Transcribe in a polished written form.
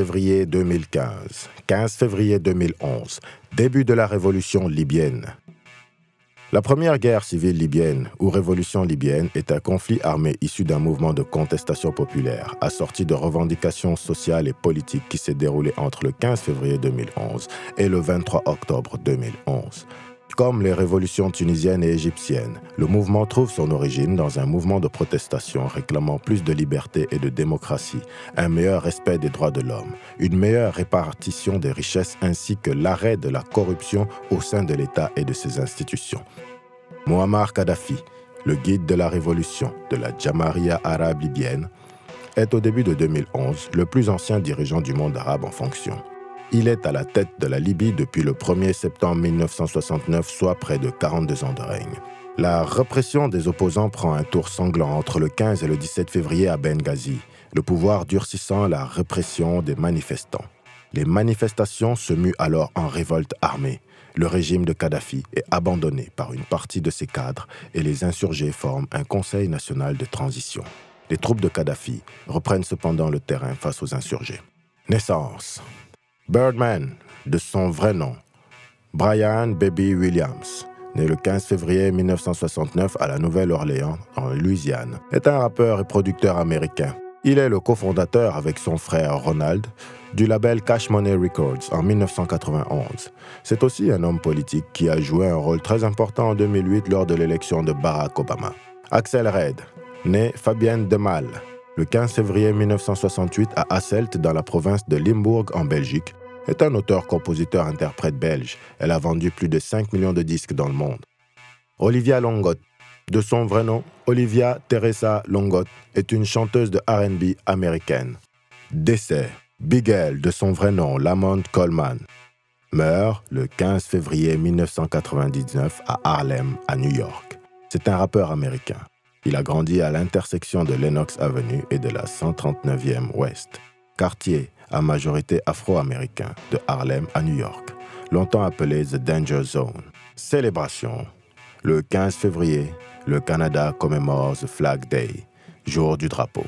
février 2015, 15 février 2011, début de la révolution libyenne. La première guerre civile libyenne, ou révolution libyenne, est un conflit armé issu d'un mouvement de contestation populaire, assorti de revendications sociales et politiques qui s'est déroulé entre le 15 février 2011 et le 23 octobre 2011. Comme les révolutions tunisiennes et égyptiennes, le mouvement trouve son origine dans un mouvement de protestation réclamant plus de liberté et de démocratie, un meilleur respect des droits de l'homme, une meilleure répartition des richesses ainsi que l'arrêt de la corruption au sein de l'État et de ses institutions. Mouammar Kadhafi, le guide de la révolution de la Jamaria arabe libyenne, est au début de 2011 le plus ancien dirigeant du monde arabe en fonction. Il est à la tête de la Libye depuis le 1er septembre 1969, soit près de 42 ans de règne. La répression des opposants prend un tour sanglant entre le 15 et le 17 février à Benghazi, le pouvoir durcissant la répression des manifestants. Les manifestations se muent alors en révolte armée. Le régime de Kadhafi est abandonné par une partie de ses cadres et les insurgés forment un conseil national de transition. Les troupes de Kadhafi reprennent cependant le terrain face aux insurgés. Naissance. Birdman, de son vrai nom, Brian Baby Williams, né le 15 février 1969 à la Nouvelle-Orléans, en Louisiane, est un rappeur et producteur américain. Il est le cofondateur avec son frère Ronald du label Cash Money Records en 1991. C'est aussi un homme politique qui a joué un rôle très important en 2008 lors de l'élection de Barack Obama. Axel Red, né Fabienne Demal, le 15 février 1968 à Hasselt dans la province de Limbourg en Belgique, est un auteur-compositeur-interprète belge. Elle a vendu plus de 5 millions de disques dans le monde. Olivia Longot, de son vrai nom, Olivia Teresa Longot, est une chanteuse de R&B américaine. Décès. Big L, de son vrai nom, Lamont Coleman, meurt le 15 février 1999 à Harlem, à New York. C'est un rappeur américain. Il a grandi à l'intersection de Lenox Avenue et de la 139e Ouest, quartier à majorité afro-américain de Harlem à New York, longtemps appelé The Danger Zone. Célébration. Le 15 février, le Canada commémore The Flag Day, jour du drapeau.